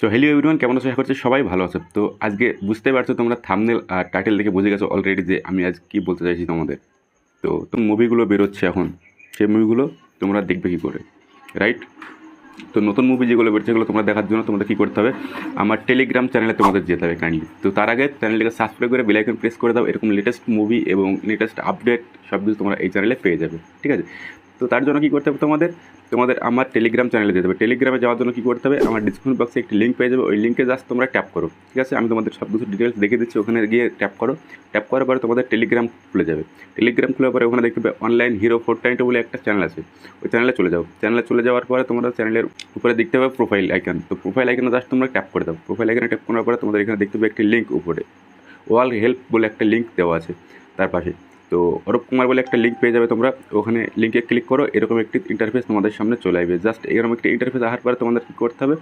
তো hello everyone, কেমন আছো? আশা করছি সবাই ভালো আছে। তো আজকে বুঝতে পারছো তোমরা, থাম্বনেল আর টাইটেল দেখে বুঝে গেছো অলরেডি যে আমি আজ কী বলতে চাইছি তোমাদের। তো মুভিগুলো বেরোচ্ছে এখন, সেই মুভিগুলো তোমরা দেখবে কী করে, রাইট? তো নতুন মুভি যেগুলো বেরোচ্ছে সেগুলো তোমরা দেখার জন্য তোমাদের কী করতে হবে, আমার টেলিগ্রাম চ্যানেলে তোমাদের যেতে হবে কাইন্ডলি। তো তার আগে চ্যানেলটাকে সাবস্ক্রাইব করে বেল আইকন প্রেস করে দাও, এরকম লেটেস্ট মুভি এবং লেটেস্ট আপডেট সব কিছু তোমরা এই চ্যানেলে পেয়ে যাবে, ঠিক আছে? তো তার জন্য কী করতে হবে, তোমাদের তোমাদের আমার টেলিগ্রাম চ্যানেলে যেতে হবে। টেলিগ্রামে যাওয়ার জন্য কী করতে হবে, আমার ডিসক্রিপশন বক্সে একটি লিঙ্ক পেয়ে যাবে, ওই লিঙ্কে জাস্ট তোমরা ট্যাপ করো, ঠিক আছে? আমি তোমাদের সব কিছু ডিটেলস দেখিয়ে দিচ্ছি, ওখানে গিয়ে ট্যাপ করো। ট্যাপ করার পরে তোমাদের টেলিগ্রাম খুলে যাবে। টেলিগ্রাম খোলার পরে ওখানে দেখতে পাবে অনলাইন হিরো 422 বলে একটা চ্যানেল আছে, ওই চ্যানেলে চলে যাও। চ্যানেলে চলে যাওয়ার পরে তোমরা চ্যানেলের উপরে দেখতে পাবে প্রোফাইল আইকন। তো প্রোফাইল আইকনে জাস্ট তোমরা ট্যাপ করে দাও। প্রোফাইল আইকনে ট্যাপ করার পরে তোমাদের এখানে দেখতে পাবে একটি লিঙ্ক উপরে, ওয়াল হেল্প বলে একটা লিঙ্ক দেওয়া আছে তার পাশে। তো অরূপ কুমার বলে একটা লিঙ্ক পেয়ে যাবে তোমরা, ওখানে লিঙ্কে ক্লিক করো। এরকম একটি ইন্টারফেস তোমাদের সামনে চলে আসবে। জাস্ট এরকম একটি ইন্টারফেস আসার পরে তোমাদের কী করতে হবে,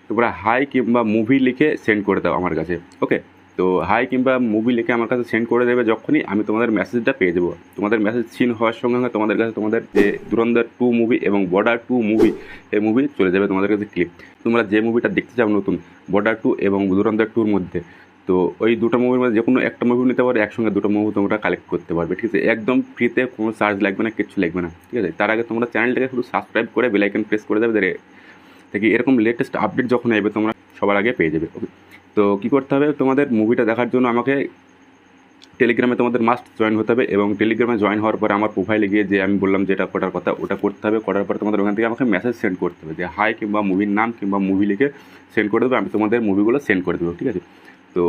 তোমরা হাই কিংবা মুভি লিখে সেন্ড করে দাও আমার কাছে, ওকে? তো হাই কিংবা মুভি লিখে আমার কাছে সেন্ড করে দেবে। যখনই আমি তোমাদের মেসেজটা পেয়ে যাবো, তোমাদের মেসেজ সিন হওয়ার সঙ্গে সঙ্গে তোমাদের কাছে তোমাদের যে ধুরন্ধর 2 মুভি এবং বর্ডার 2 মুভি, এই মুভি চলে যাবে তোমাদের কাছে ক্লিপ। তোমরা যে মুভিটা দেখতে চাও নতুন, বর্ডার 2 এবং ধুরন্ধর 2-র মধ্যে, তো ওই দুটো মুভির মধ্যে যে কোনো একটা মুভি নিতে পারো, একসঙ্গে দুটো মুভি তোমরা কালেক্ট করতে পারবে, ঠিক আছে? একদম ফ্রিতে, কোনো চার্জ লাগবে না, কিচ্ছু লাগবে না, ঠিক আছে? তার আগে তোমরা চ্যানেলটাকে শুধু সাবস্ক্রাইব করে বেল আইকন প্রেস করে দেবে, দেখি এরকম লেটেস্ট আপডেট যখন আসবে তোমরা সবার আগে পেয়ে যাবে, ওকে? তো কী করতে হবে, তোমাদের মুভিটা দেখার জন্য আমাকে টেলিগ্রামে তোমাদের মাস্ট জয়েন হতে হবে। এবং টেলিগ্রামে জয়েন হওয়ার পরে আমার প্রোফাইলে গিয়ে যে আমি বললাম যেটা করার কথা ওটা করতে হবে। করার পরে তোমাদের ওখান থেকে আমাকে মেসেজ সেন্ড করতে হবে, যে হাই কিংবা মুভির নাম কিংবা মুভি লিখে সেন্ড করে দেবে। আমি তোমাদের মুভিগুলো সেন্ড করে দেবো, ঠিক আছে? তো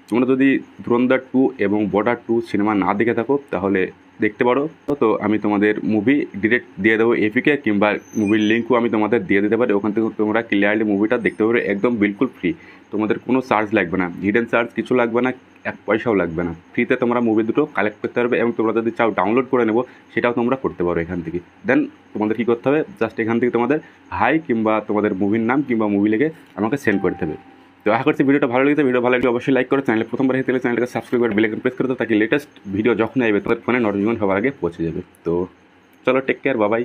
তোমরা যদি ধুরন্ধর 2 এবং বর্ডার 2 সিনেমা না দেখে থাকো তাহলে দেখতে পারো। তো আমি তোমাদের মুভি ডিরেক্ট দিয়ে দেবো এপিকে, কিংবা মুভির লিঙ্কও আমি তোমাদের দিয়ে দিতে পারি। ওখান থেকে তোমরা ক্লিয়ারলি মুভিটা দেখতে পারবে, একদম বিলকুল ফ্রি। তোমাদের কোনো চার্জ লাগবে না, হিডেন চার্জ কিছু লাগবে না, এক পয়সাও লাগবে না। ফ্রিতে তোমরা মুভি দুটো কালেক্ট করতে পারবে। এবং তোমরা যদি চাও ডাউনলোড করে নেবো, সেটাও তোমরা করতে পারো এখান থেকে। দেন তোমাদের কী করতে হবে, জাস্ট এখান থেকে তোমাদের হাই কিংবা তোমাদের মুভির নাম কিংবা মুভি লিখে আমাকে সেন্ড করতে হবে। তো আশা করছি ভিডিওটা ভালো লেগেছে। ভিডিও ভালো লাগলে অবশ্যই লাইক করো, চ্যানেলে প্রথমবার হয়ে চ্যানেলটাকে সাবস্ক্রাইব করে বেল আইকন প্রেস করে দাও, তাকে লেটেস্ট ভিডিও যখন আসবে তোমাদের ফোনে নোটিফিকেশন সবার আগে পৌঁছে যাবে। তো চলো, টেক কেয়ার, বাবাই।